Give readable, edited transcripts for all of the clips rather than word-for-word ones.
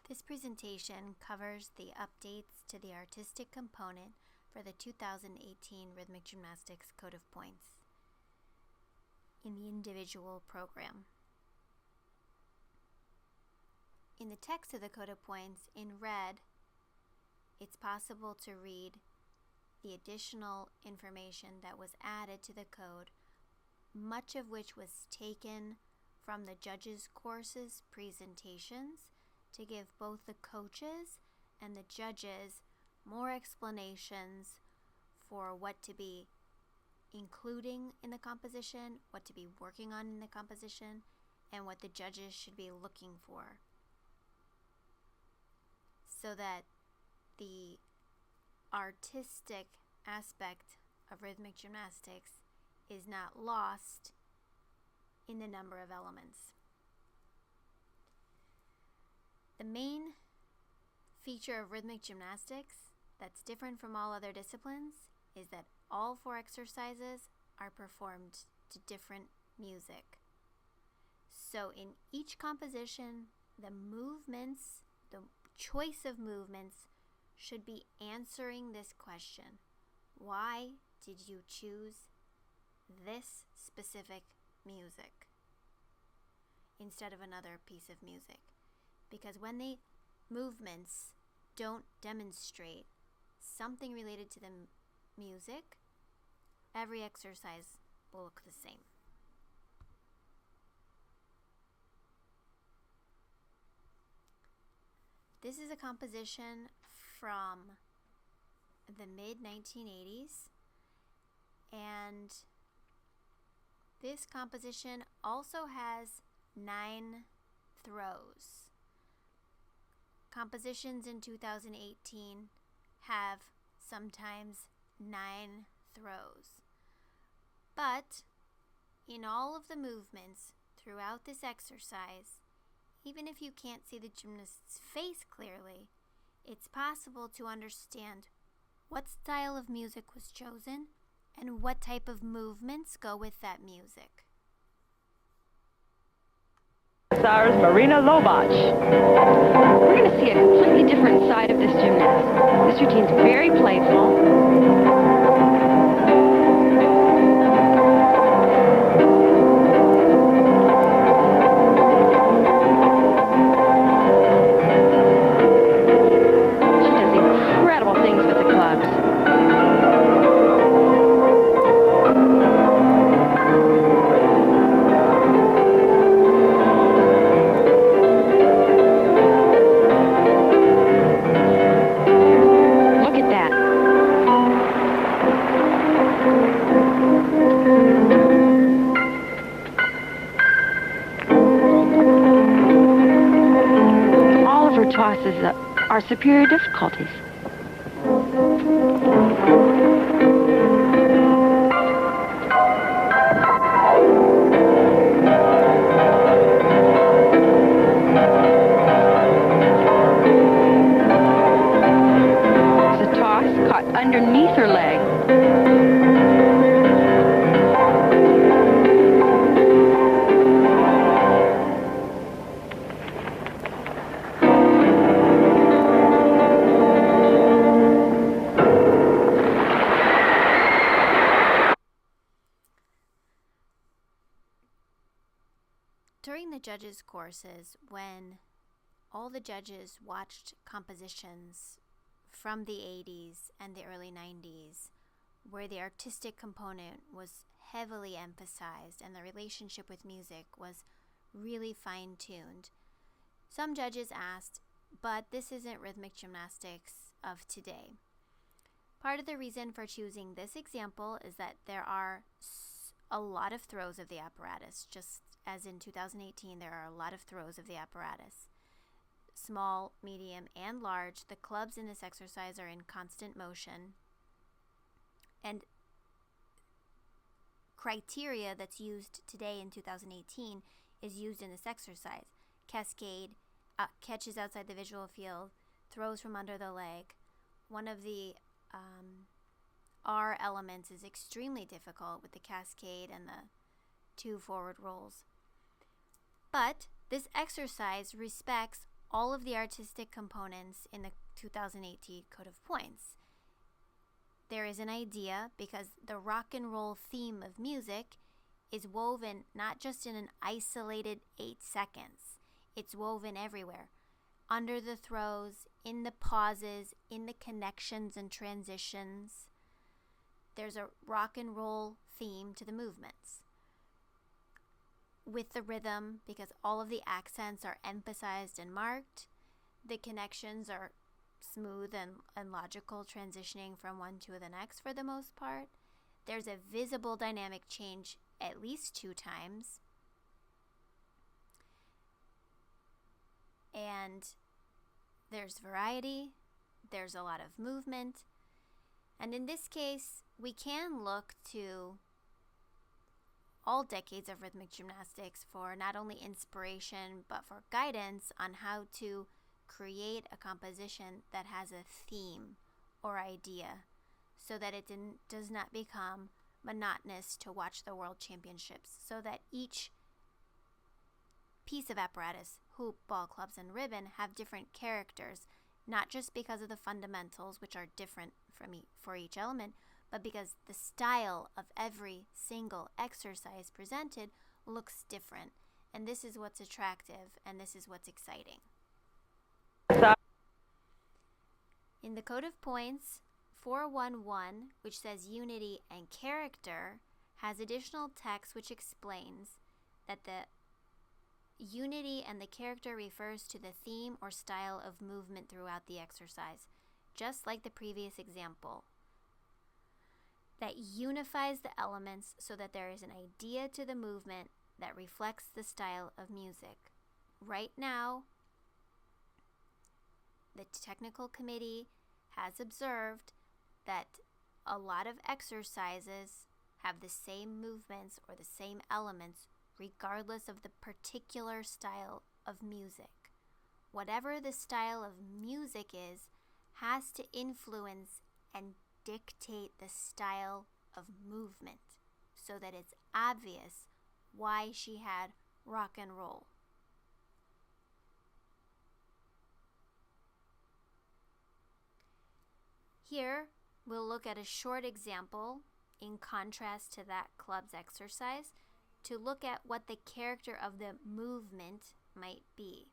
This presentation covers the updates to the artistic component for the 2018 Rhythmic Gymnastics Code of Points in the individual program. In the text of the Code of Points, in red, it's possible to read the additional information that was added to the code, much of which was taken from the judges' courses presentations to give both the coaches and the judges more explanations for what to be including in the composition, what to be working on in the composition, and what the judges should be looking for, so that the artistic aspect of rhythmic gymnastics is not lost in the number of elements. The main feature of rhythmic gymnastics that's different from all other disciplines is that all 4 exercises are performed to different music. So in each composition, the movements, the choice of movements should be answering this question: why did you choose this specific music instead of another piece of music? Because when the movements don't demonstrate something related to the music, every exercise will look the same. This is a composition from the mid-1980s, and this composition also has 9 throws. Compositions in 2018 have sometimes 9 throws. But in all of the movements throughout this exercise, even if you can't see the gymnast's face clearly, it's possible to understand what style of music was chosen and what type of movements go with that music. Stars Marina Lobach. We're going to see a completely different side of this gymnast. This routine's very playful. She does incredible things with the clubs. Tosses are superior difficulties. The toss caught underneath her leg. During the judges' courses, when all the judges watched compositions from the 80s and the early 90s, where the artistic component was heavily emphasized and the relationship with music was really fine-tuned, some judges asked, but this isn't rhythmic gymnastics of today. Part of the reason for choosing this example is that there are a lot of throws of the apparatus. Just as in 2018, there are a lot of throws of the apparatus. Small, medium, and large, the clubs in this exercise are in constant motion. And criteria that's used today in 2018 is used in this exercise. Cascade, catches outside the visual field, throws from under the leg. One of the R elements is extremely difficult with the cascade and the 2 forward rolls. But this exercise respects all of the artistic components in the 2018 Code of Points. There is an idea because the rock and roll theme of music is woven not just in an isolated 8 seconds. It's woven everywhere. Under the throws, in the pauses, in the connections and transitions. There's a rock and roll theme to the movements. With the rhythm, because all of the accents are emphasized and marked, the connections are smooth and logical, transitioning from one to the next for the most part. There's a visible dynamic change at least 2 times. And there's variety, there's a lot of movement. And in this case, we can look to all decades of rhythmic gymnastics for not only inspiration, but for guidance on how to create a composition that has a theme or idea so that it does not become monotonous to watch the World Championships, so that each piece of apparatus, hoop, ball, clubs, and ribbon, have different characters, not just because of the fundamentals, which are different for each element, but because the style of every single exercise presented looks different. And this is what's attractive, and this is what's exciting. In the Code of Points, 411, which says unity and character, has additional text which explains that the unity and the character refers to the theme or style of movement throughout the exercise, just like the previous example. That unifies the elements so that there is an idea to the movement that reflects the style of music. Right now, the technical committee has observed that a lot of exercises have the same movements or the same elements regardless of the particular style of music. Whatever the style of music is, has to influence and dictate the style of movement so that it's obvious why she had rock and roll. Here, we'll look at a short example in contrast to that club's exercise to look at what the character of the movement might be.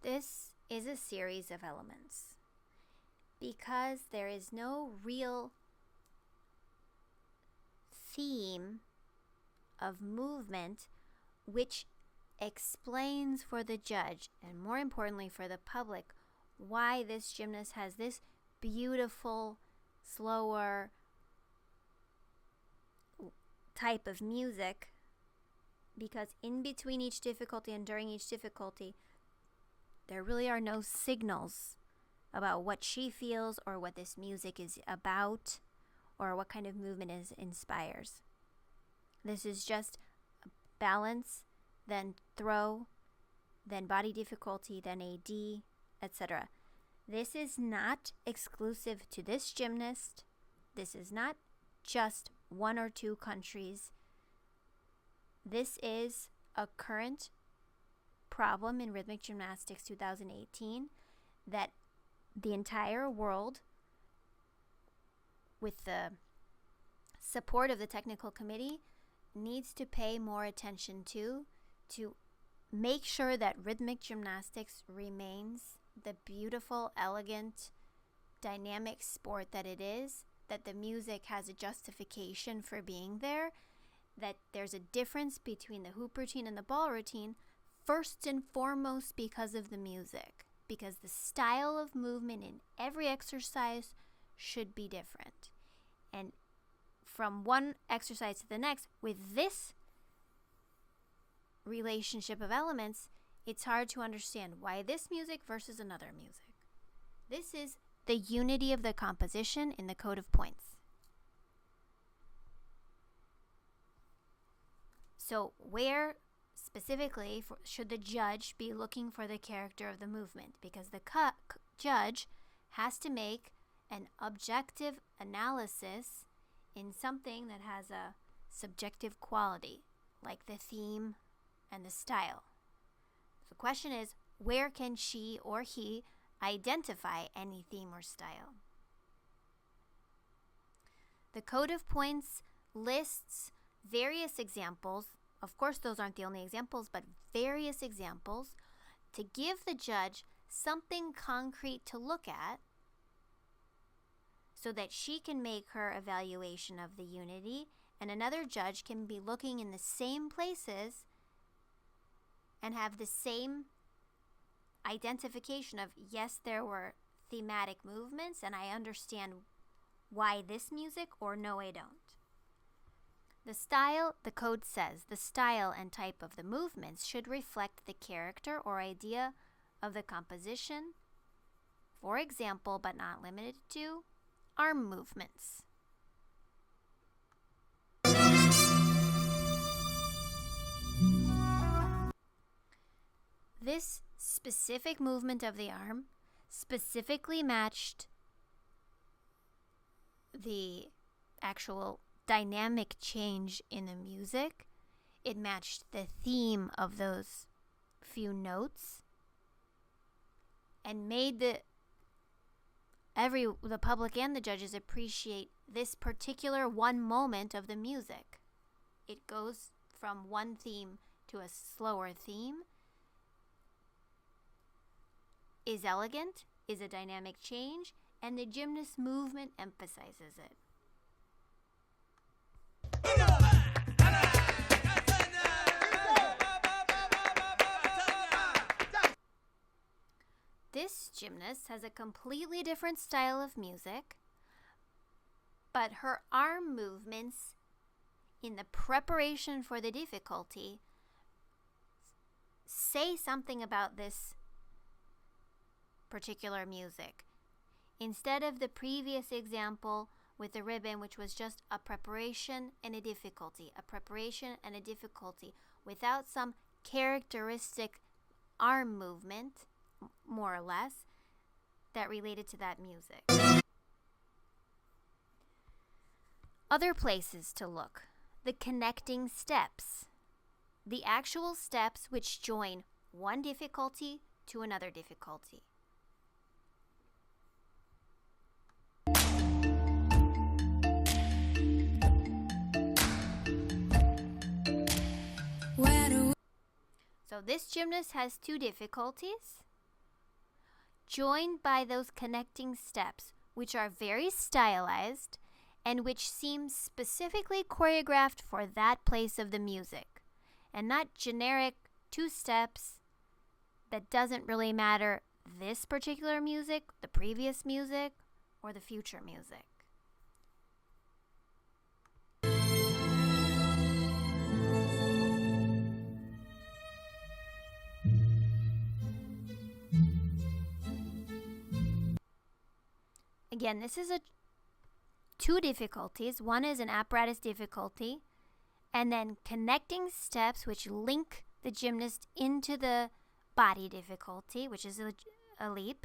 This is a series of elements because there is no real theme of movement which explains for the judge and more importantly for the public why this gymnast has this beautiful, slower type of music, because in between each difficulty and during each difficulty there really are no signals about what she feels or what this music is about or what kind of movement it inspires. This is just balance, then throw, then body difficulty, then AD, etc. This is not exclusive to this gymnast. This is not just 1 or 2 countries. This is a current problem in rhythmic gymnastics 2018 that the entire world, with the support of the technical committee, needs to pay more attention to make sure that rhythmic gymnastics remains the beautiful, elegant, dynamic sport that it is, that the music has a justification for being there, that there's a difference between the hoop routine and the ball routine, first and foremost because of the music, because the style of movement in every exercise should be different. And from one exercise to the next, with this relationship of elements, it's hard to understand why this music versus another music. This is the unity of the composition in the code of points. So where specifically should the judge be looking for the character of the movement? Because the judge has to make an objective analysis in something that has a subjective quality, like the theme and the style. The question is, where can she or he identify any theme or style? The code of points lists various examples. Of course, those aren't the only examples, but various examples to give the judge something concrete to look at so that she can make her evaluation of the unity, and another judge can be looking in the same places and have the same identification of, yes, there were thematic movements and I understand why this music, or no, I don't. The style, the code says, the style and type of the movements should reflect the character or idea of the composition. For example, but not limited to, arm movements. This specific movement of the arm specifically matched the actual dynamic change in the music. It matched the theme of those few notes and made the public and the judges appreciate this particular one moment of the music. It goes from one theme to a slower theme, is elegant, is a dynamic change, and the gymnast movement emphasizes it. This gymnast has a completely different style of music, but her arm movements in the preparation for the difficulty say something about this particular music. Instead of the previous example with the ribbon, which was just a preparation and a difficulty, without some characteristic arm movement, more or less, that related to that music. Other places to look: the connecting steps, the actual steps which join one difficulty to another difficulty. So this gymnast has two difficulties joined by those connecting steps, which are very stylized and which seem specifically choreographed for that place of the music, and not generic two steps that doesn't really matter this particular music, the previous music, or the future music. Again, this is two difficulties. One is an apparatus difficulty, and then connecting steps which link the gymnast into the body difficulty, which is a leap.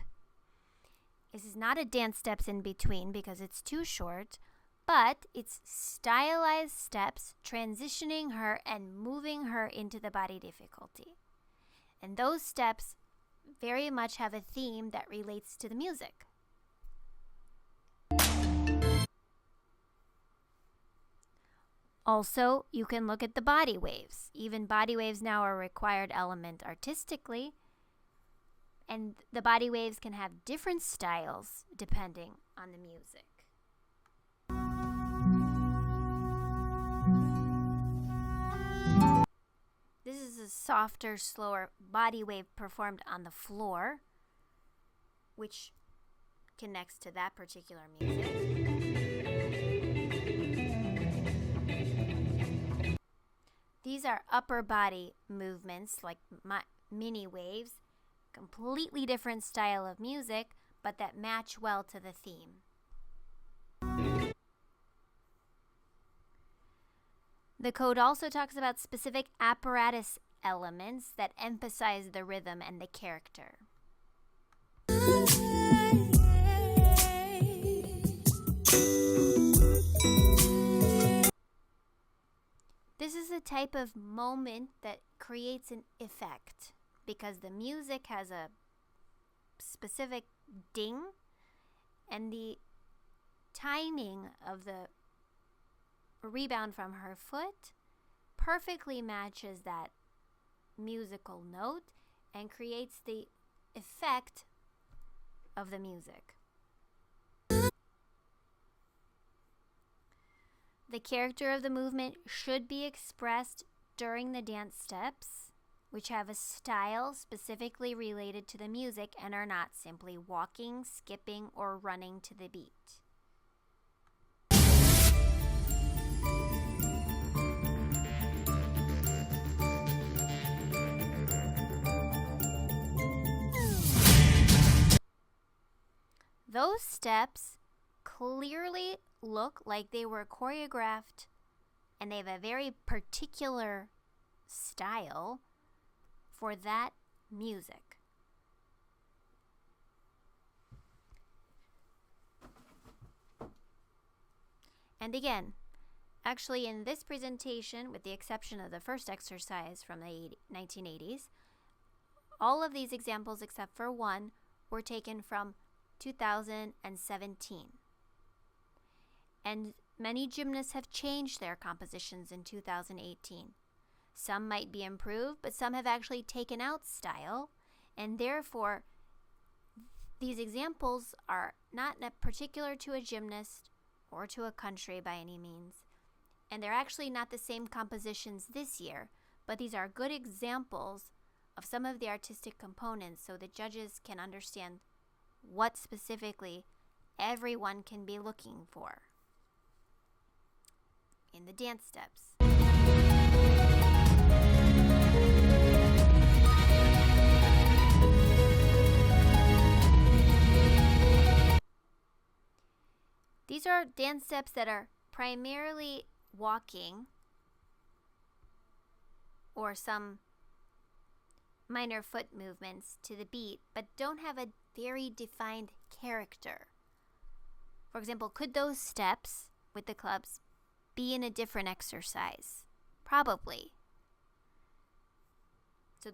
This is not a dance steps in between because it's too short, but it's stylized steps transitioning her and moving her into the body difficulty. And those steps very much have a theme that relates to the music. Also, you can look at the body waves. Even body waves now are a required element artistically. And the body waves can have different styles depending on the music. This is a softer, slower body wave performed on the floor, which connects to that particular music. These are upper body movements, like mini waves, completely different style of music, but that match well to the theme. The code also talks about specific apparatus elements that emphasize the rhythm and the character. This is a type of moment that creates an effect because the music has a specific ding, and the timing of the rebound from her foot perfectly matches that musical note and creates the effect of the music. The character of the movement should be expressed during the dance steps, which have a style specifically related to the music and are not simply walking, skipping, or running to the beat. Those steps clearly look like they were choreographed, and they have a very particular style for that music. And again, actually in this presentation, with the exception of the first exercise from the 1980s, all of these examples except for one were taken from 2017. And many gymnasts have changed their compositions in 2018. Some might be improved, but some have actually taken out style, and therefore these examples are not particular to a gymnast or to a country by any means. And they're actually not the same compositions this year, but these are good examples of some of the artistic components so the judges can understand what specifically everyone can be looking for in the dance steps. These are dance steps that are primarily walking or some minor foot movements to the beat, but don't have a very defined character. For example, could those steps with the clubs be in a different exercise? Probably. So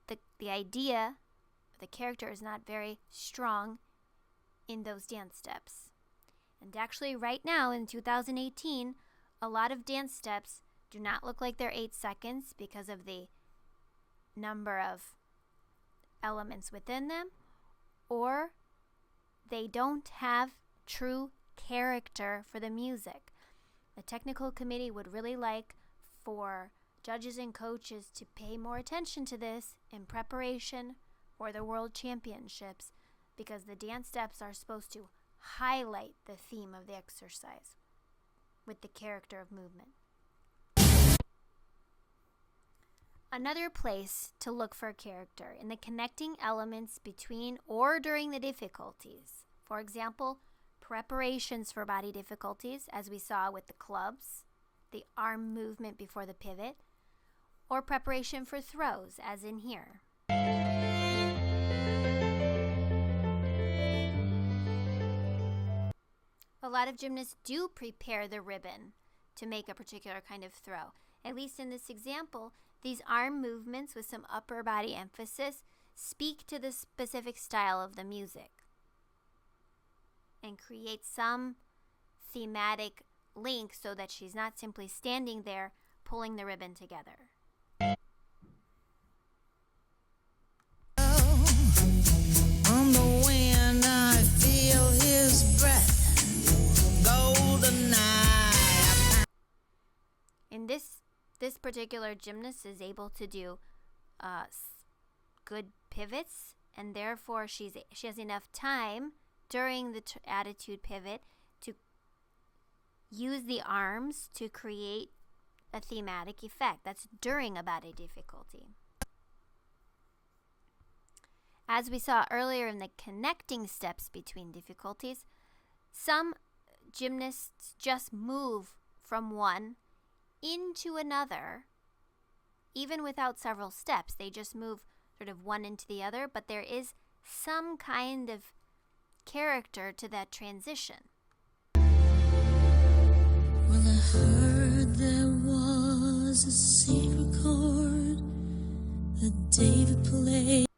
the idea, the character is not very strong in those dance steps. And actually right now in 2018, a lot of dance steps do not look like they're 8 seconds because of the number of elements within them, or they don't have true character for the music. The technical committee would really like for judges and coaches to pay more attention to this in preparation for the World Championships, because the dance steps are supposed to highlight the theme of the exercise with the character of movement. Another place to look for character in the connecting elements between or during the difficulties. For example, preparations for body difficulties, as we saw with the clubs, the arm movement before the pivot, or preparation for throws, as in here. A lot of gymnasts do prepare the ribbon to make a particular kind of throw. At least in this example, these arm movements with some upper body emphasis speak to the specific style of the music and create some thematic link so that she's not simply standing there pulling the ribbon together. particular gymnast is able to do good pivots, and therefore she has enough time during the attitude pivot to use the arms to create a thematic effect. That's during a body difficulty. As we saw earlier in the connecting steps between difficulties, some gymnasts just move from one into another, even without several steps. They just move sort of one into the other, but there is some kind of character to that transition. Well, I heard there was a secret chord that David played.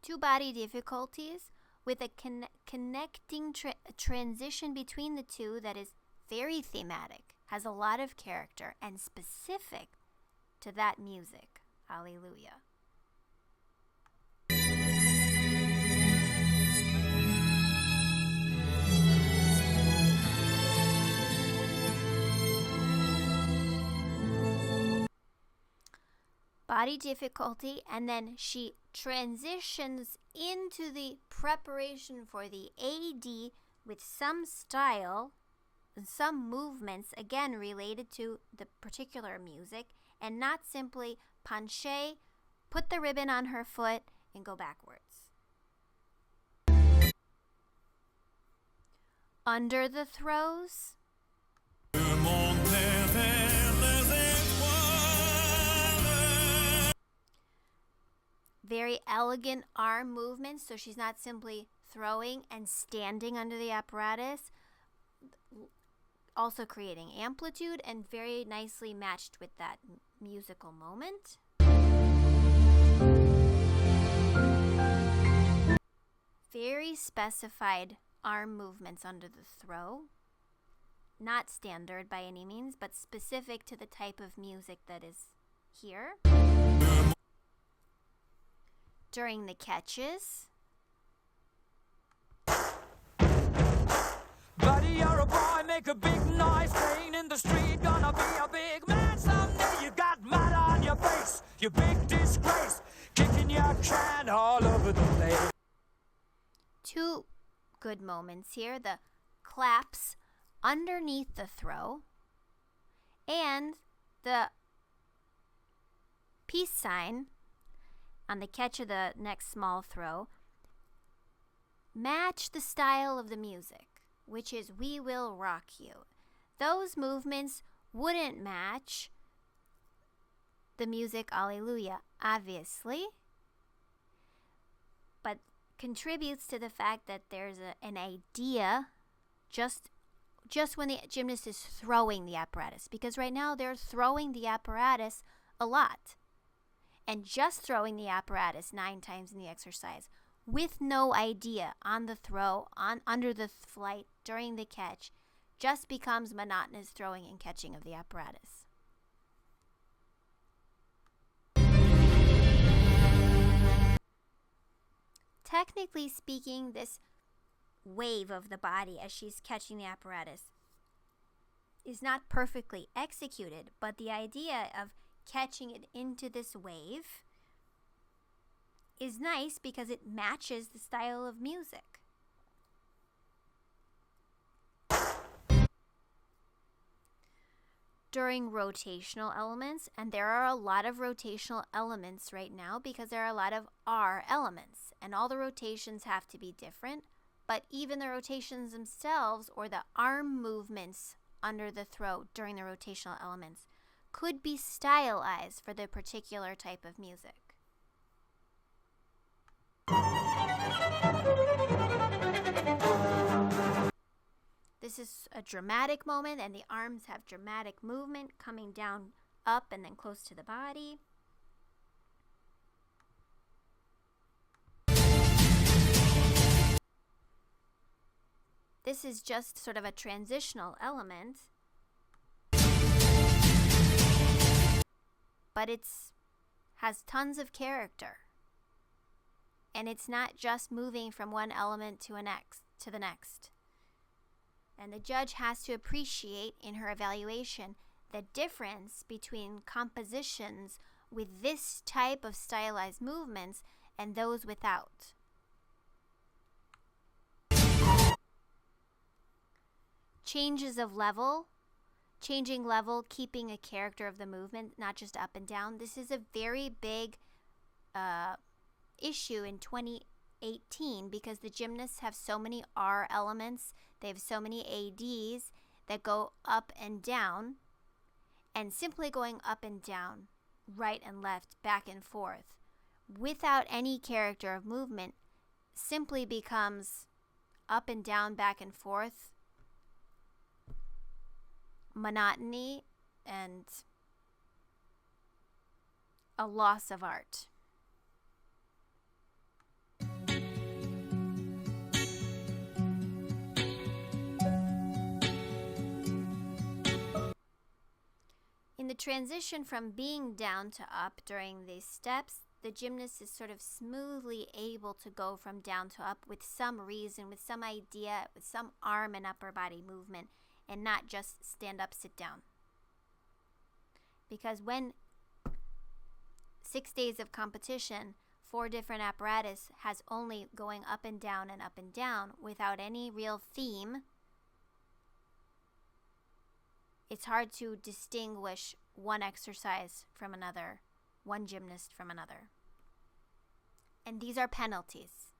Two body difficulties with a connecting transition between the two that is very thematic, has a lot of character, and specific to that music. Alleluia. Body difficulty, and then she transitions into the preparation for the AD with some style and some movements, again related to the particular music, and not simply penché, put the ribbon on her foot, and go backwards. Under the throws. Very elegant arm movements, so she's not simply throwing and standing under the apparatus, also creating amplitude and very nicely matched with that musical moment. Very specified arm movements under the throw. Not standard by any means, but specific to the type of music that is here. During the catches. Buddy, you're a boy, make a big noise, playing in the street, gonna be a big man someday. You got mud on your face, you big disgrace, kicking your can all over the place. Two good moments here, the claps underneath the throw and the peace sign on the catch of the next small throw match the style of the music, which is "We Will Rock You." Those movements wouldn't match the music Alleluia, obviously, but contributes to the fact that there's an idea just when the gymnast is throwing the apparatus, because right now they're throwing the apparatus a lot. And just throwing the apparatus 9 times in the exercise with no idea on the throw, under the flight, during the catch, just becomes monotonous throwing and catching of the apparatus. Technically speaking, this wave of the body as she's catching the apparatus is not perfectly executed, but the idea of catching it into this wave is nice because it matches the style of music. During rotational elements, and there are a lot of rotational elements right now because there are a lot of R elements, and all the rotations have to be different, but even the rotations themselves or the arm movements under the throw during the rotational elements could be stylized for the particular type of music. This is a dramatic moment, and the arms have dramatic movement coming down, up, and then close to the body. This is just sort of a transitional element, but has tons of character. And it's not just moving from one element to the next. And the judge has to appreciate in her evaluation the difference between compositions with this type of stylized movements and those without. Changes of level, changing level, keeping a character of the movement, not just up and down. This is a very big issue in 2018 because the gymnasts have so many R elements, they have so many ADs that go up and down, and simply going up and down, right and left, back and forth, without any character of movement, simply becomes up and down, back and forth, monotony, and a loss of art. In the transition from being down to up during these steps, the gymnast is sort of smoothly able to go from down to up with some reason, with some idea, with some arm and upper body movement, and not just stand up, sit down. Because when 6 days of competition, 4 different apparatus has only going up and down without any real theme, it's hard to distinguish one exercise from another, one gymnast from another. And these are penalties.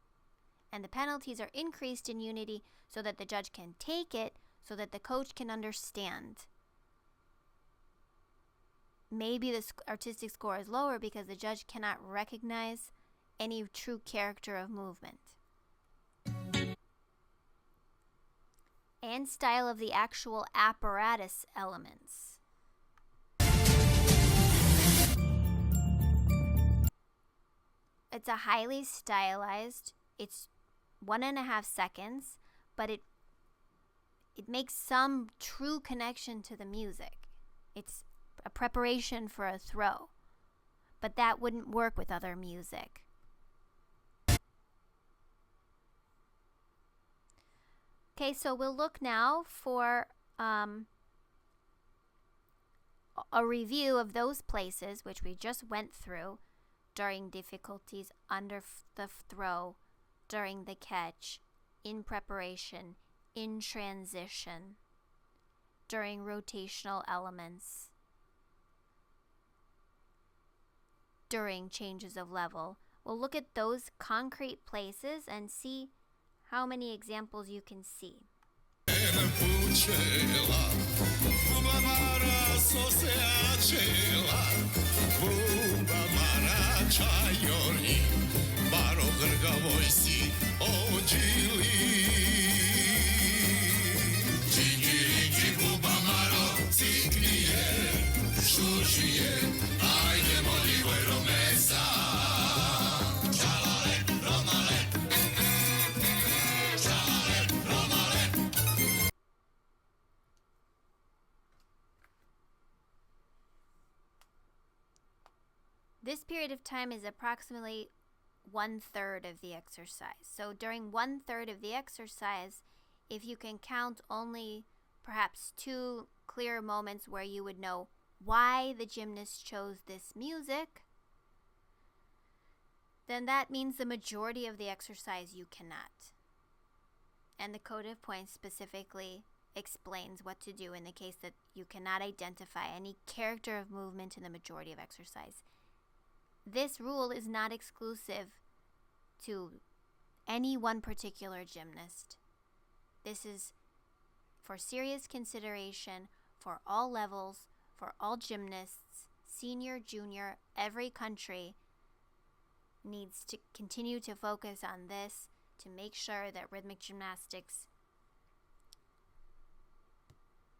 And the penalties are increased in unity so that the judge can take it, so that the coach can understand. Maybe the artistic score is lower because the judge cannot recognize any true character of movement. And style of the actual apparatus elements. It's a highly stylized, it's 1.5 seconds, but it makes some true connection to the music. It's a preparation for a throw, but that wouldn't work with other music. Okay, so we'll look now for a review of those places which we just went through during difficulties under the throw, during the catch, in preparation, in transition, during rotational elements, during changes of level. We'll look at those concrete places and see how many examples you can see. This period of time is approximately 1/3 of the exercise. So during 1/3 of the exercise, if you can count only perhaps 2 clear moments where you would know why the gymnast chose this music, then that means the majority of the exercise you cannot. And the code of points specifically explains what to do in the case that you cannot identify any character of movement in the majority of exercise. This rule is not exclusive to any one particular gymnast. This is for serious consideration for all levels, for all gymnasts, senior, junior, every country needs to continue to focus on this to make sure that rhythmic gymnastics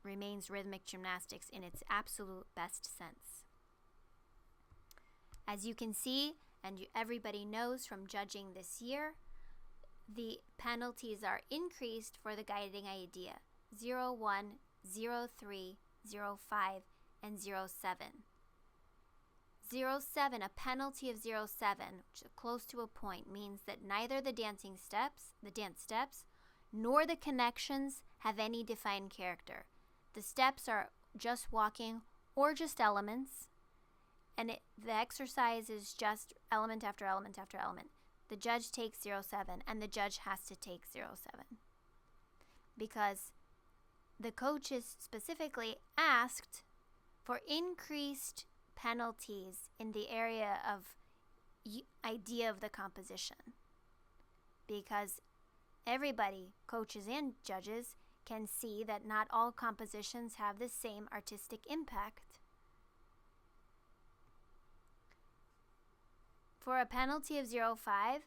remains rhythmic gymnastics in its absolute best sense. As you can see, and everybody knows from judging this year, the penalties are increased for the guiding idea 0-1, 0-3, 0-5, and 0-7. 0-7, a penalty of 0-7, which is close to a point, means that neither the dance steps, nor the connections have any defined character. The steps are just walking or just elements, and the exercise is just element after element after element, the judge takes 0.7 and the judge has to take 0.7 because the coaches specifically asked for increased penalties in the area of idea of the composition, because everybody, coaches and judges, can see that not all compositions have the same artistic impact. For a penalty of 0.5,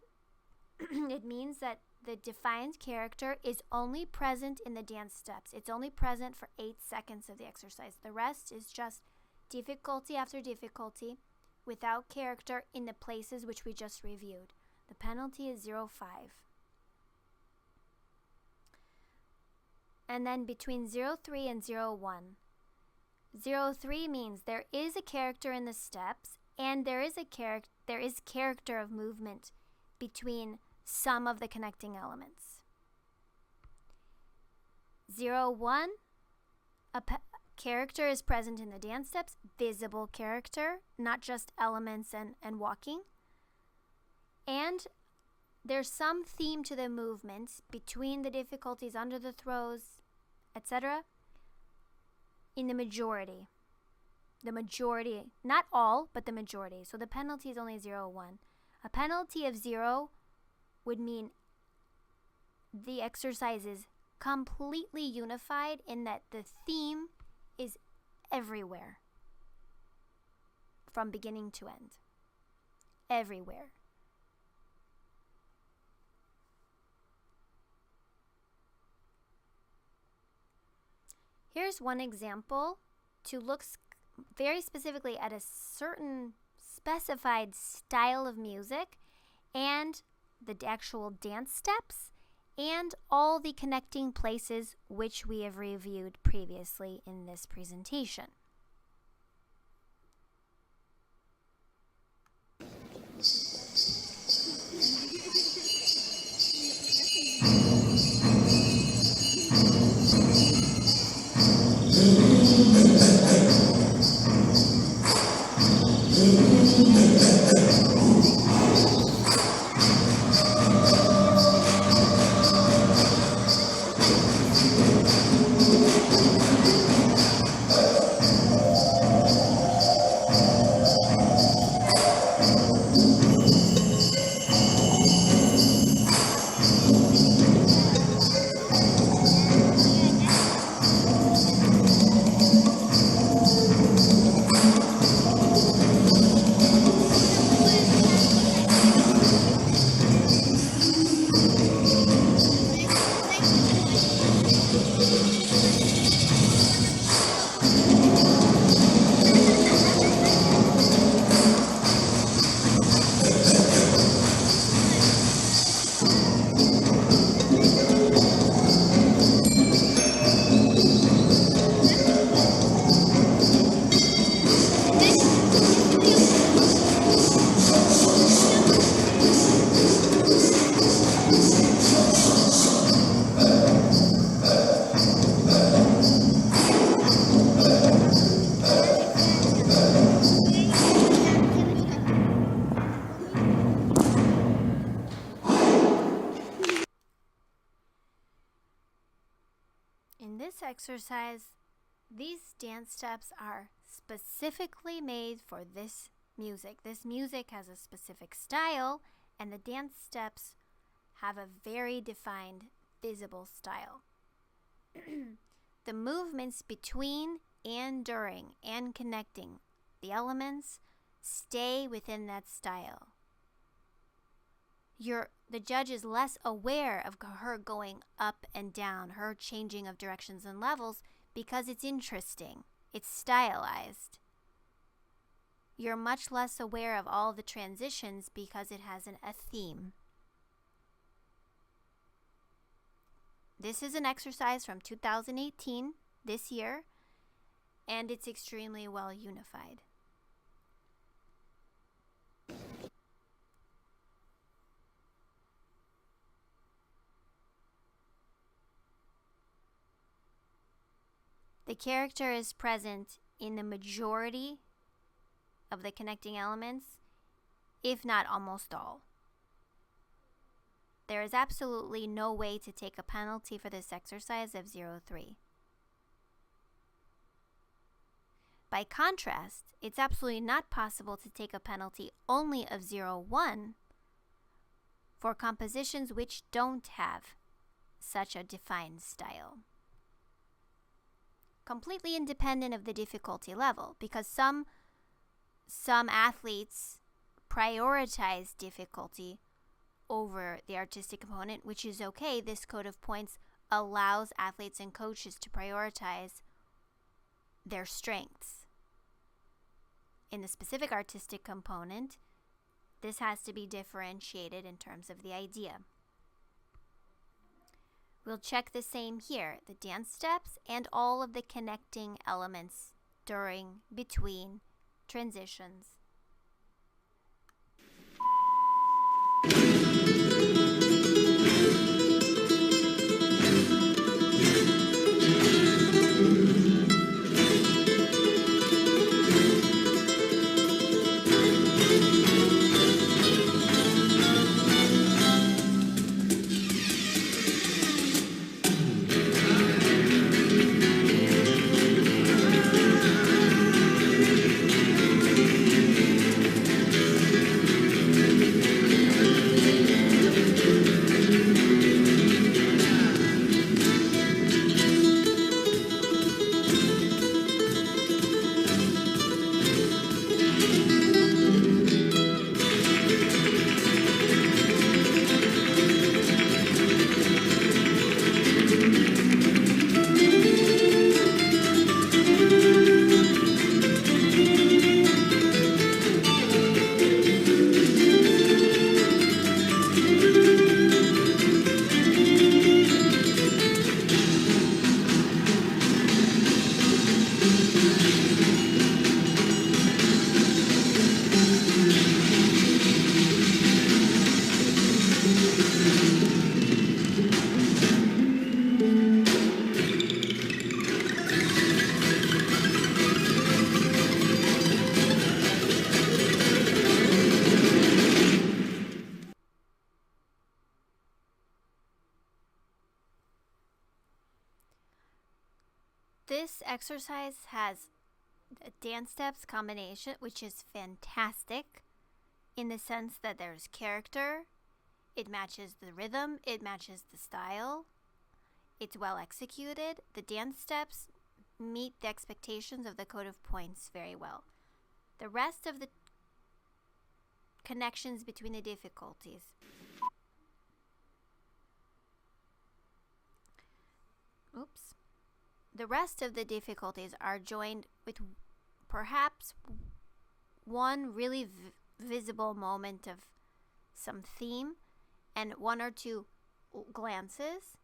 it means that the defined character is only present in the dance steps. It's only present for 8 seconds of the exercise. The rest is just difficulty after difficulty without character in the places which we just reviewed. The penalty is 0.5. And then between 0.3 and 0.1, 0.3 means there is a character in the steps and there is character of movement between some of the connecting elements. 0.1, character is present in the dance steps, visible character, not just elements and walking. And there's some theme to the movements between the difficulties under the throws, etc. in the majority. The majority, not all, but the majority. So the penalty is only 0.1. A penalty of 0 would mean the exercise is completely unified in that the theme is everywhere from beginning to end. Everywhere. Here's one example to look very specifically at a certain specified style of music and the actual dance steps and all the connecting places which we have reviewed previously in this presentation. In this exercise, these dance steps are specifically made for this music. This music has a specific style, and the dance steps have a very defined, visible style. The movements between and during and connecting the elements stay within that style. The judge is less aware of her going up and down, her changing of directions and levels, because it's interesting. It's stylized. You're much less aware of all the transitions because it has a theme. This is an exercise from 2018, this year, and it's extremely well unified. The character is present in the majority of the connecting elements, if not almost all. There is absolutely no way to take a penalty for this exercise of 0-3. By contrast, it's absolutely not possible to take a penalty only of 0-1 for compositions which don't have such a defined style. Completely independent of the difficulty level, because some athletes prioritize difficulty over the artistic component, which is okay. This code of points allows athletes and coaches to prioritize their strengths. In the specific artistic component, this has to be differentiated in terms of the idea. We'll check the same here, the dance steps and all of the connecting elements between transitions. This exercise has a dance steps combination, which is fantastic in the sense that there's character, it matches the rhythm, it matches the style, it's well executed. The dance steps meet the expectations of the code of points very well. The rest of the connections between the difficulties The rest of the difficulties are joined with perhaps one really visible moment of some theme and one or two glances.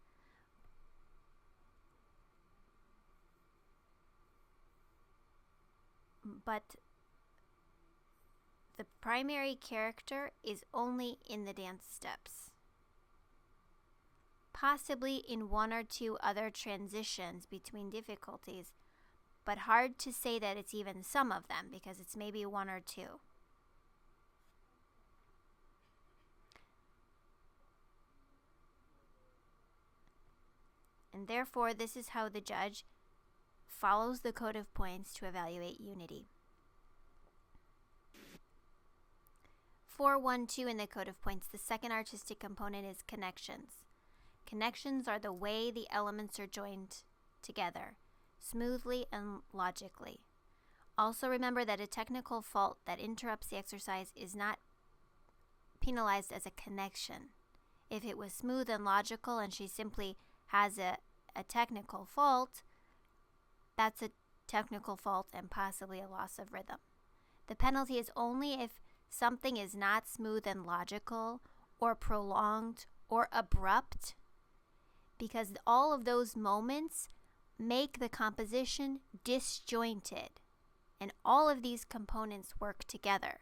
But the primary character is only in the dance steps. Possibly in one or two other transitions between difficulties, but hard to say that it's even some of them because it's maybe one or two. And therefore, this is how the judge follows the code of points to evaluate unity. 4.1.2 in the code of points, the second artistic component is connections. Connections are the way the elements are joined together, smoothly and logically. Also remember that a technical fault that interrupts the exercise is not penalized as a connection. If it was smooth and logical and she simply has a technical fault, that's a technical fault and possibly a loss of rhythm. The penalty is only if something is not smooth and logical or prolonged or abrupt, because all of those moments make the composition disjointed. And all of these components work together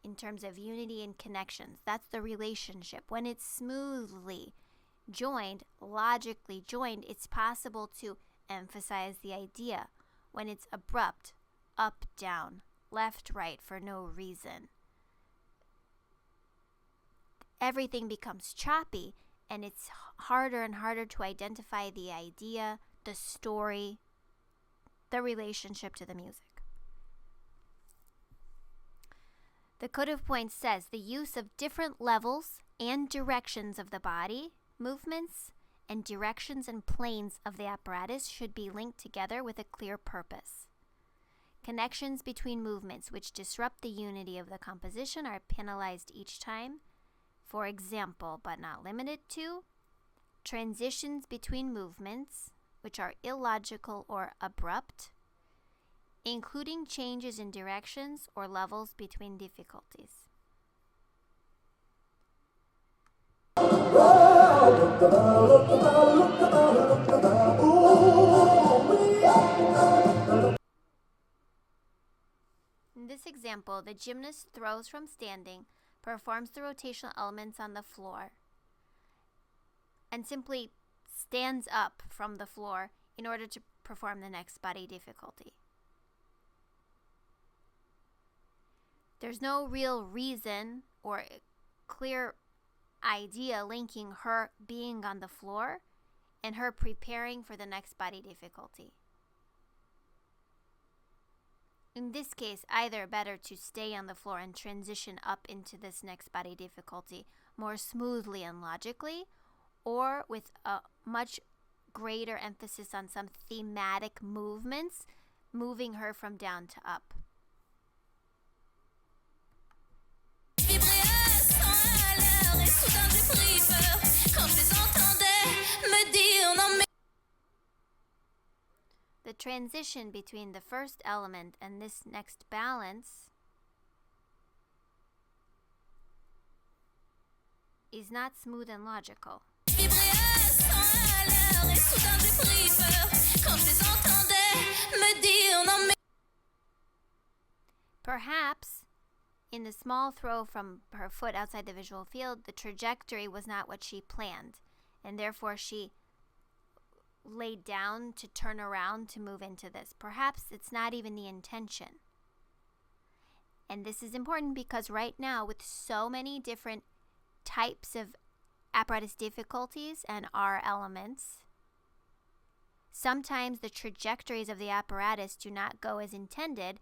in terms of unity and connections. That's the relationship. When it's smoothly joined, logically joined, it's possible to emphasize the idea. When it's abrupt, up, down, left, right, for no reason, everything becomes choppy, and it's harder and harder to identify the idea, the story, the relationship to the music. The Code of Points says the use of different levels and directions of the body, movements, and directions and planes of the apparatus should be linked together with a clear purpose. Connections between movements which disrupt the unity of the composition are penalized each time. For example, but not limited to, transitions between movements which are illogical or abrupt, including changes in directions or levels between difficulties. In this example, the gymnast throws from standing, performs the rotational elements on the floor, and simply stands up from the floor in order to perform the next body difficulty. There's no real reason or clear idea linking her being on the floor and her preparing for the next body difficulty. In this case, either better to stay on the floor and transition up into this next body difficulty more smoothly and logically, or with a much greater emphasis on some thematic movements, moving her from down to up. The transition between the first element and this next balance is not smooth and logical. Perhaps, in the small throw from her foot outside the visual field, the trajectory was not what she planned, and therefore she laid down to turn around to move into this. Perhaps it's not even the intention. And this is important because right now, with so many different types of apparatus difficulties and R elements, sometimes the trajectories of the apparatus do not go as intended,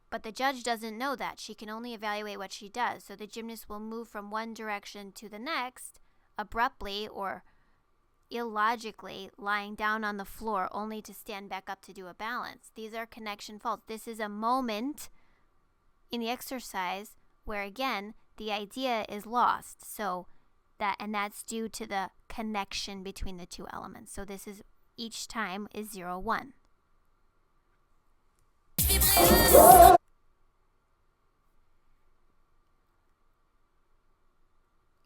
but the judge doesn't know that. She can only evaluate what she does. So the gymnast will move from one direction to the next abruptly or illogically, lying down on the floor only to stand back up to do a balance. These are connection faults. This is a moment in the exercise where, again, the idea is lost. So that's due to the connection between the two elements. So this is each time is 0, 1.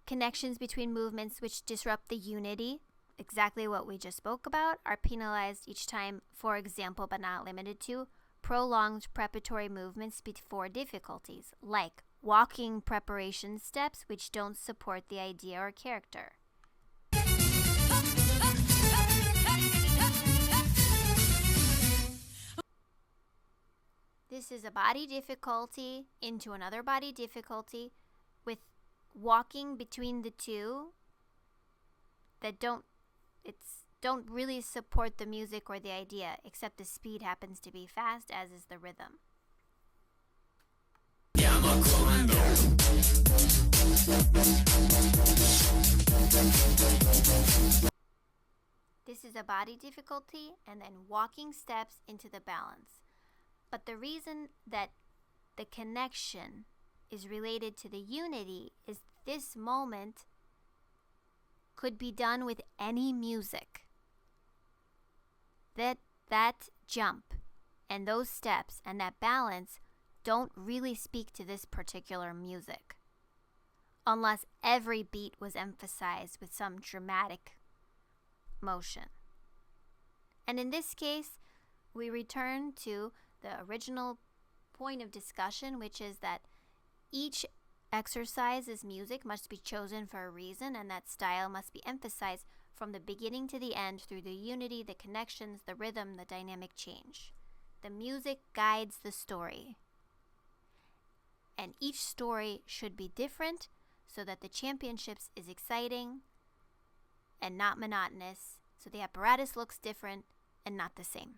Connections between movements which disrupt the unity, exactly what we just spoke about, are penalized each time. For example, but not limited to, prolonged preparatory movements before difficulties, like walking preparation steps which don't support the idea or character. This is a body difficulty into another body difficulty with walking between the two that don't really support the music or the idea, except the speed happens to be fast, as is the rhythm. This is a body difficulty and then walking steps into the balance. But the reason that the connection is related to the unity is this moment could be done with any music. That jump and those steps and that balance don't really speak to this particular music, unless every beat was emphasized with some dramatic motion. And in this case, we return to the original point of discussion, which is that each exercise's music must be chosen for a reason, and that style must be emphasized from the beginning to the end through the unity, the connections, the rhythm, the dynamic change. The music guides the story. And each story should be different so that the championships is exciting and not monotonous, so the apparatus looks different and not the same.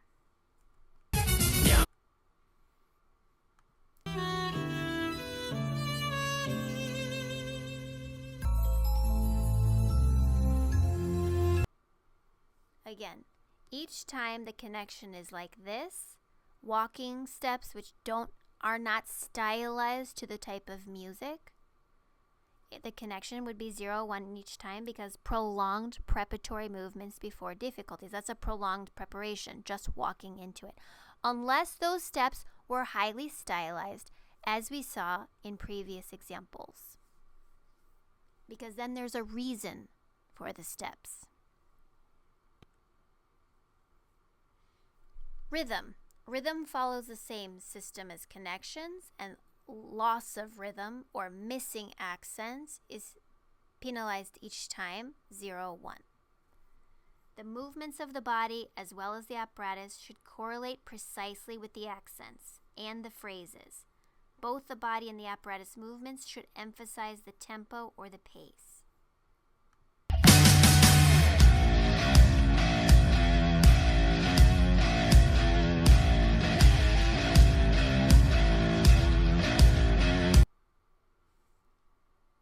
Again, each time the connection is like this, walking steps which are not stylized to the type of music, the connection would be 0, 1 each time, because prolonged preparatory movements before difficulties. That's a prolonged preparation, just walking into it. Unless those steps were highly stylized, as we saw in previous examples. Because then there's a reason for the steps. Rhythm. Rhythm follows the same system as connections, and loss of rhythm or missing accents is penalized each time, 0, 1. The movements of the body as well as the apparatus should correlate precisely with the accents and the phrases. Both the body and the apparatus movements should emphasize the tempo or the pace.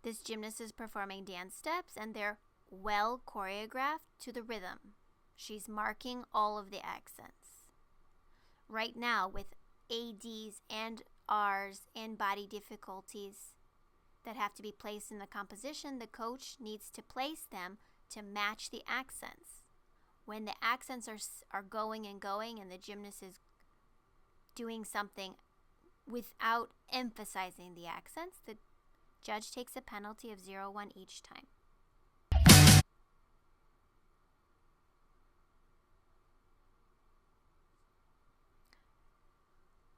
This gymnast is performing dance steps, and they're well choreographed to the rhythm. She's marking all of the accents. Right now, with ADs and Rs and body difficulties that have to be placed in the composition, the coach needs to place them to match the accents. When the accents are going and going and the gymnast is doing something without emphasizing the accents, the judge takes a penalty of 0, 1 each time.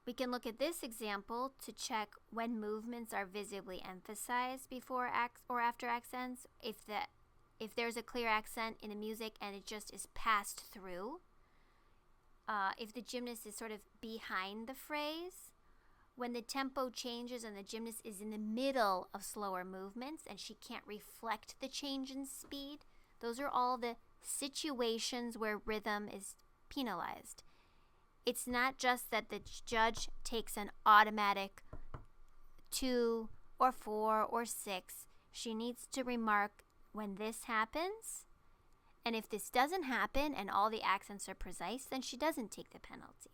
We can look at this example to check when movements are visibly emphasized before or after accents. If there's a clear accent in the music and it just is passed through. If the gymnast is sort of behind the phrase. When the tempo changes and the gymnast is in the middle of slower movements and she can't reflect the change in speed. Those are all the situations where rhythm is penalized. It's not just that the judge takes an automatic 2 or 4 or 6. She needs to remark when this happens. And if this doesn't happen and all the accents are precise, then she doesn't take the penalty.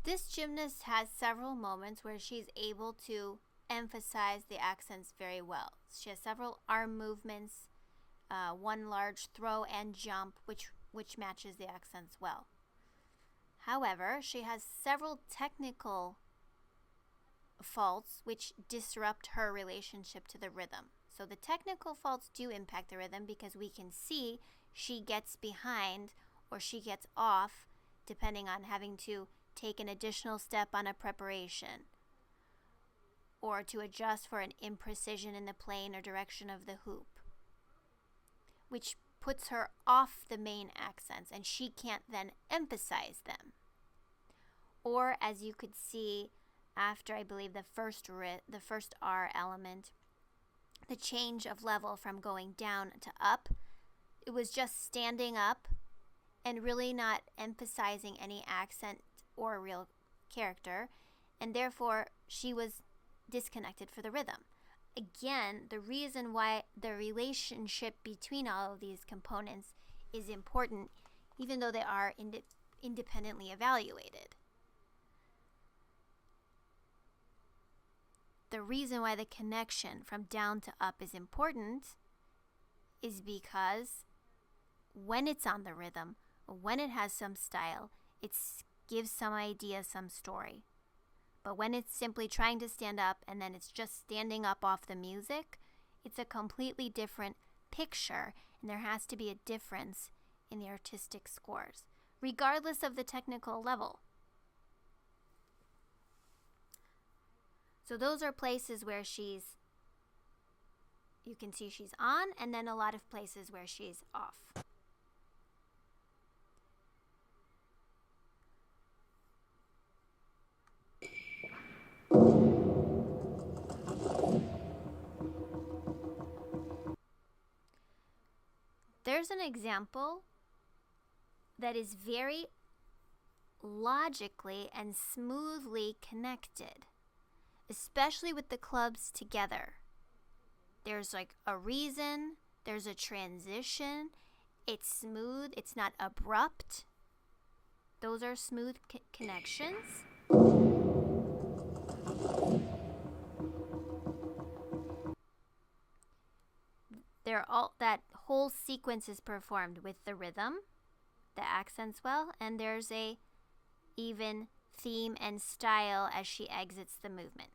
This gymnast has several moments where she's able to emphasize the accents very well. She has several arm movements, one large throw and jump, which matches the accents well. However, she has several technical faults which disrupt her relationship to the rhythm. So the technical faults do impact the rhythm because we can see she gets behind or she gets off depending on having to take an additional step on a preparation or to adjust for an imprecision in the plane or direction of the hoop, which puts her off the main accents and she can't then emphasize them. Or as you could see after, I believe, the first R element, the change of level from going down to up, it was just standing up and really not emphasizing any accent or real character, and therefore she was disconnected for the rhythm. Again, the reason why the relationship between all of these components is important, even though they are independently evaluated. The reason why the connection from down to up is important is because when it's on the rhythm, when it has some style, it gives some idea, some story. But when it's simply trying to stand up and then it's just standing up off the music, it's a completely different picture, and there has to be a difference in the artistic scores, regardless of the technical level. So those are places where you can see she's on, and then a lot of places where she's off. There's an example that is very logically and smoothly connected, especially with the clubs together. There's like a reason, there's a transition, it's smooth, it's not abrupt. Those are smooth connections. That whole sequence is performed with the rhythm, the accents well, and there's a even theme and style as she exits the movement.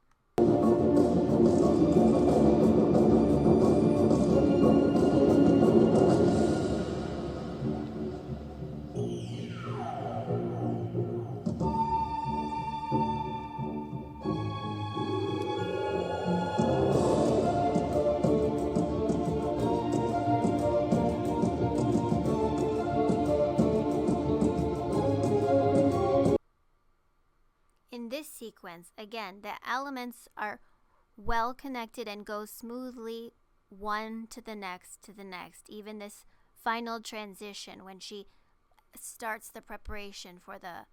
In this sequence, again, the elements are well connected and go smoothly one to the next, even this final transition when she starts the preparation for the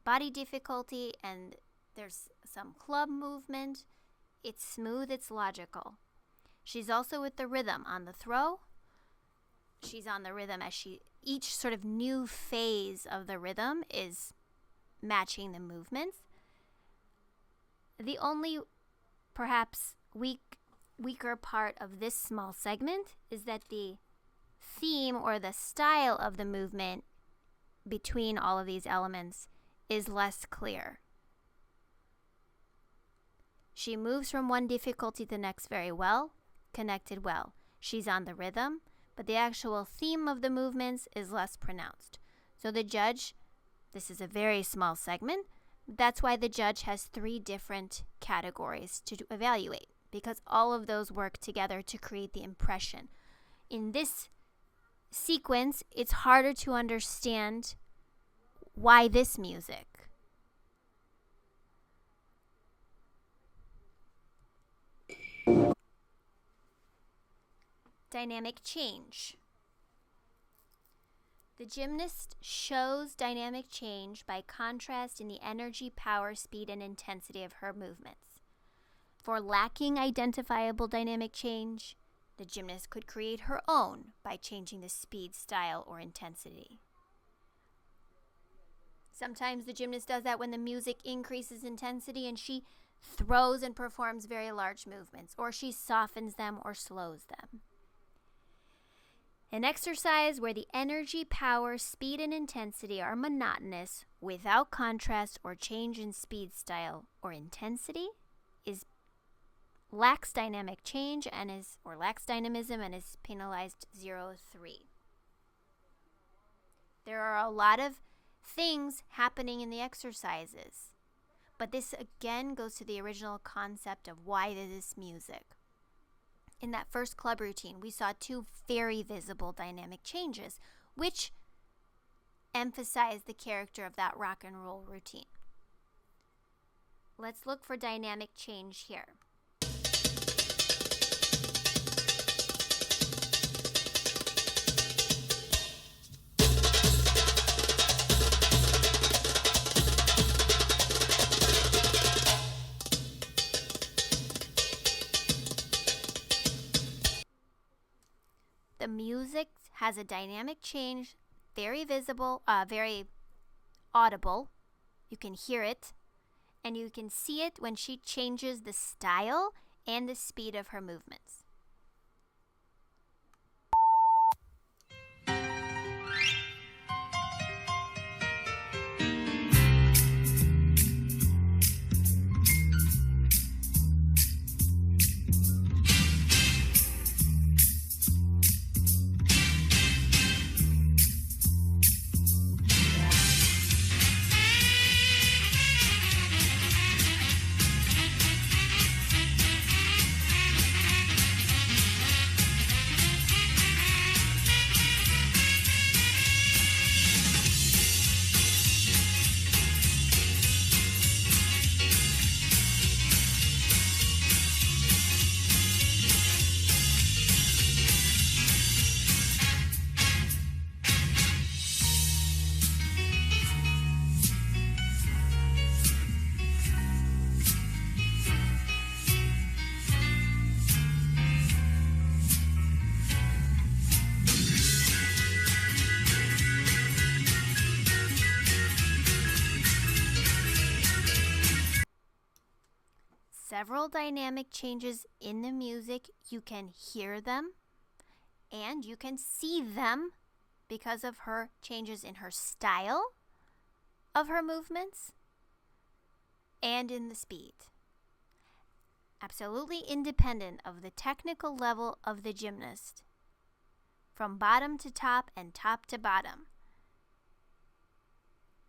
body difficulty and there's some club movement. It's smooth, it's logical. She's also with the rhythm on the throw. She's on the rhythm as each sort of new phase of the rhythm is matching the movements. The only perhaps weaker part of this small segment is that the theme or the style of the movement between all of these elements is less clear. She moves from one difficulty to the next very well, connected well. She's on the rhythm, but the actual theme of the movements is less pronounced. So the judge, this is a very small segment, that's why the judge has 3 different categories to evaluate, because all of those work together to create the impression. In this sequence, it's harder to understand why this music. Dynamic change. The gymnast shows dynamic change by contrast in the energy, power, speed, and intensity of her movements. For lacking identifiable dynamic change, the gymnast could create her own by changing the speed, style, or intensity. Sometimes the gymnast does that when the music increases intensity and she throws and performs very large movements, or she softens them or slows them. An exercise where the energy, power, speed, and intensity are monotonous without contrast or change in speed, style, or intensity lacks dynamic change or lacks dynamism and is penalized 0-3. There are a lot of things happening in the exercises, but this again goes to the original concept of why this music. In that first club routine, we saw 2 very visible dynamic changes, which emphasize the character of that rock and roll routine. Let's look for dynamic change here. The music has a dynamic change, very visible, very audible. You can hear it, and you can see it when she changes the style and the speed of her movements. Several dynamic changes in the music. You can hear them and you can see them because of her changes in her style of her movements and in the speed. Absolutely independent of the technical level of the gymnast, from bottom to top and top to bottom.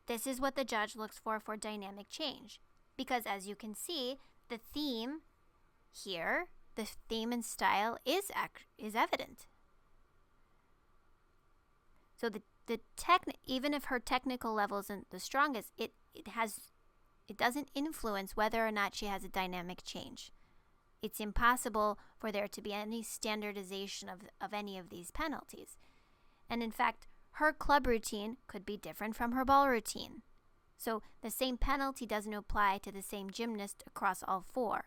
This is what the judge looks for dynamic change, because as you can see, the theme here, the theme and style is evident. So even if her technical level isn't the strongest, it doesn't influence whether or not she has a dynamic change. It's impossible for there to be any standardization of any of these penalties. And in fact, her club routine could be different from her ball routine. So the same penalty doesn't apply to the same gymnast across all 4.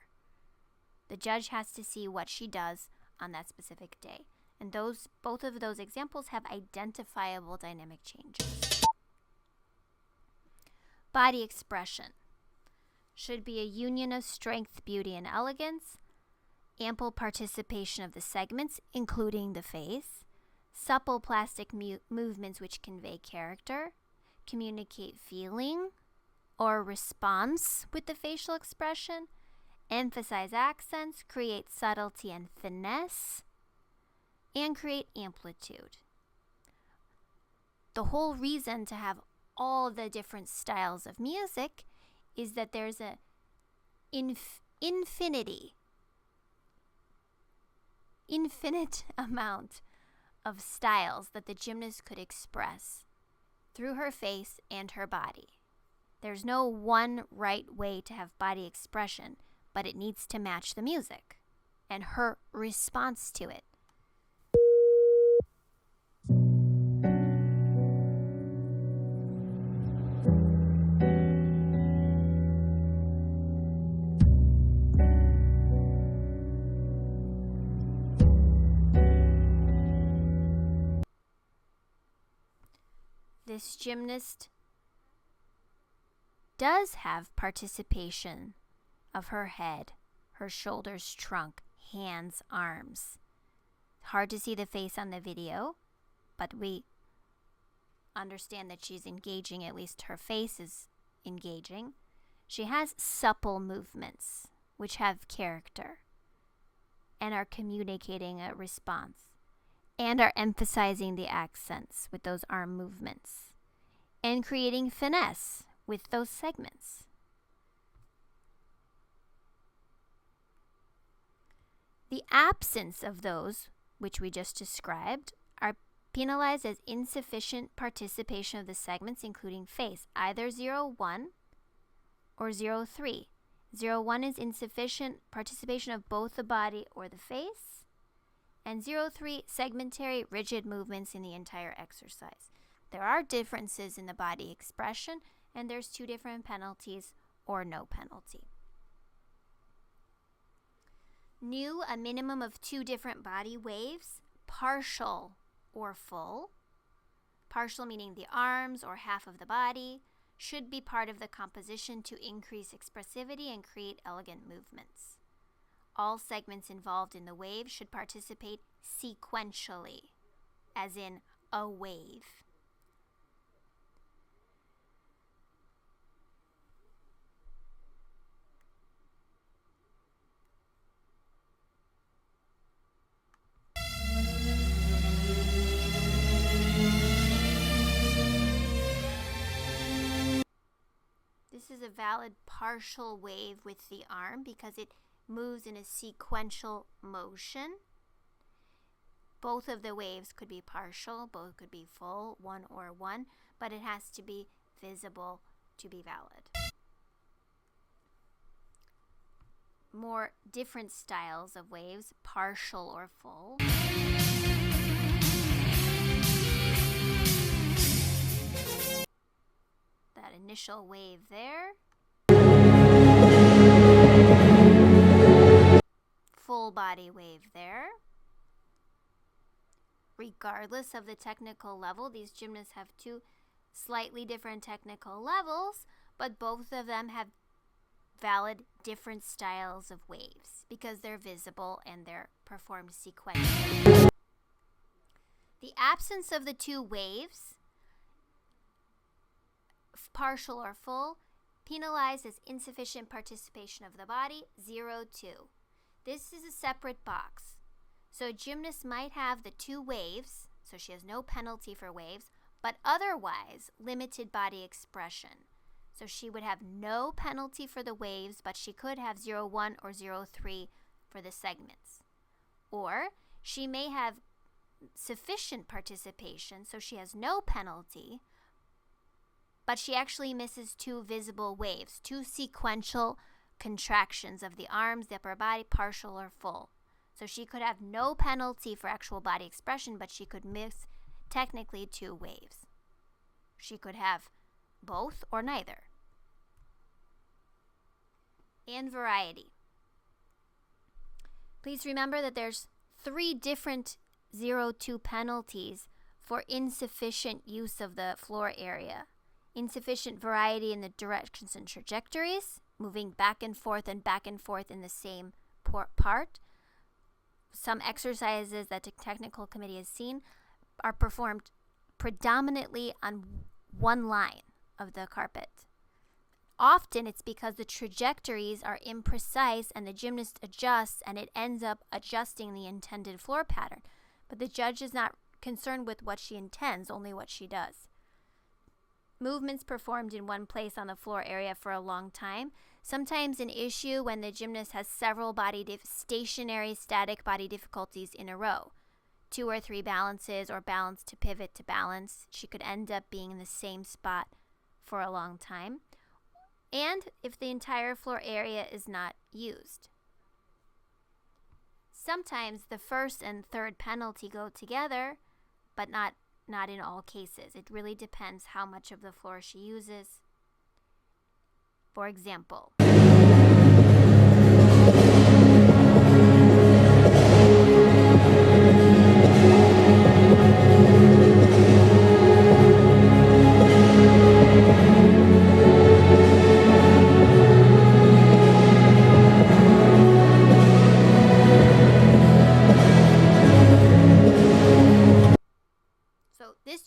The judge has to see what she does on that specific day. And both of those examples have identifiable dynamic changes. Body expression should be a union of strength, beauty, and elegance, ample participation of the segments, including the face, supple plastic movements which convey character, communicate feeling or response with the facial expression, emphasize accents, create subtlety and finesse, and create amplitude. The whole reason to have all the different styles of music is that there's an infinite amount of styles that the gymnast could express through her face and her body. There's no one right way to have body expression, but it needs to match the music and her response to it. This gymnast does have participation of her head, her shoulders, trunk, hands, arms. Hard to see the face on the video, but understand that she's engaging, at least her face is engaging. She has supple movements, which have character and are communicating a response and are emphasizing the accents with those arm movements and creating finesse with those segments. The absence of those, which we just described, are penalized as insufficient participation of the segments, including face, either 0-1 or 0-3. 0-1 is insufficient participation of both the body or the face, and 0-3, segmentary rigid movements in the entire exercise. There are differences in the body expression, and there's 2 different penalties or no penalty. New, a minimum of 2 different body waves, partial or full. Partial meaning the arms or half of the body should be part of the composition to increase expressivity and create elegant movements. All segments involved in the wave should participate sequentially, as in a wave. This is a valid partial wave with the arm because it moves in a sequential motion. Both of the waves could be partial, both could be full, 1 or 1, but it has to be visible to be valid. More different styles of waves, partial or full. That initial wave there. Full body wave there. Regardless of the technical level, these gymnasts have 2 slightly different technical levels, but both of them have valid different styles of waves because they're visible and they're performed sequentially. The absence of the 2 waves, partial or full, penalized as insufficient participation of the body, 0-2. This is a separate box. So a gymnast might have the 2 waves, so she has no penalty for waves, but otherwise limited body expression. So she would have no penalty for the waves, but she could have 0-1 or 0-3 for the segments. Or she may have sufficient participation, so she has no penalty, but she actually misses 2 visible waves, 2 sequential contractions of the arms, the upper body, partial or full. So she could have no penalty for actual body expression, but she could miss technically 2 waves. She could have both or neither. And variety. Please remember that there's 3 different 0-2 penalties for insufficient use of the floor area. Insufficient variety in the directions and trajectories, moving back and forth in the same part. Some exercises that the technical committee has seen are performed predominantly on one line of the carpet. Often it's because the trajectories are imprecise and the gymnast adjusts and it ends up adjusting the intended floor pattern. But the judge is not concerned with what she intends, only what she does. Movements performed in one place on the floor area for a long time. Sometimes an issue when the gymnast has several stationary static body difficulties in a row. 2 or 3 balances or balance to pivot to balance. She could end up being in the same spot for a long time. And if the entire floor area is not used. Sometimes the first and third penalty go together, but not in all cases. It really depends how much of the floor she uses. For example,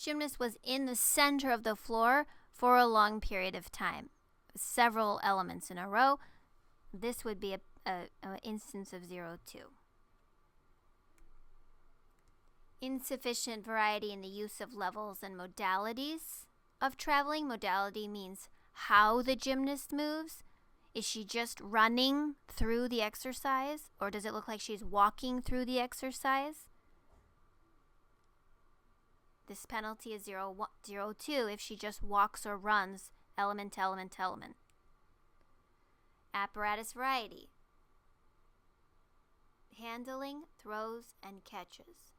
gymnast was in the center of the floor for a long period of time, several elements in a row, this would be an instance of 0-2. Insufficient variety in the use of levels and modalities of traveling. Modality means how the gymnast moves. Is she just running through the exercise, or does it look like she's walking through the exercise? This penalty is 0-2 if she just walks or runs element to element to element. Apparatus variety. Handling, throws, and catches.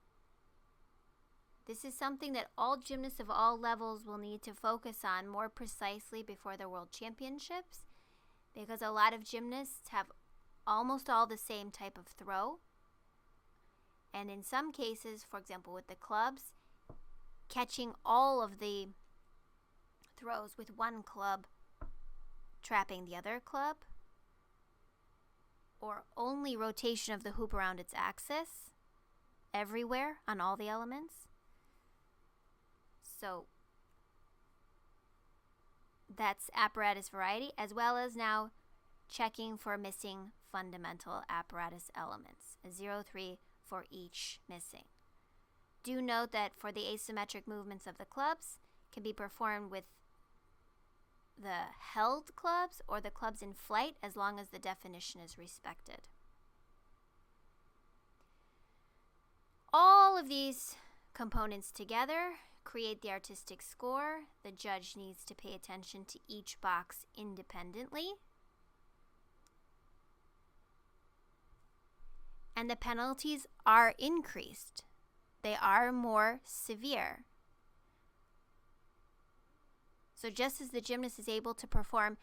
This is something that all gymnasts of all levels will need to focus on more precisely before the World Championships, because a lot of gymnasts have almost all the same type of throw. And in some cases, for example with the clubs, catching all of the throws with one club, trapping the other club, or only rotation of the hoop around its axis everywhere on all the elements. So that's apparatus variety, as well as now checking for missing fundamental apparatus elements, a 0-3 for each missing. Do note that for the asymmetric movements of the clubs can be performed with the held clubs or the clubs in flight, as long as the definition is respected. All of these components together create the artistic score. The judge needs to pay attention to each box independently. And the penalties are increased. They are more severe. So just as the gymnast is able to perform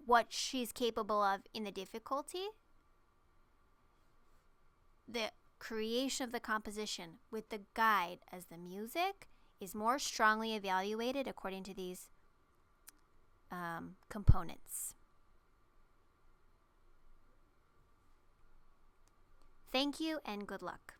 what she's capable of in the difficulty, the creation of the composition with the guide as the music is more strongly evaluated according to these components. Thank you and good luck.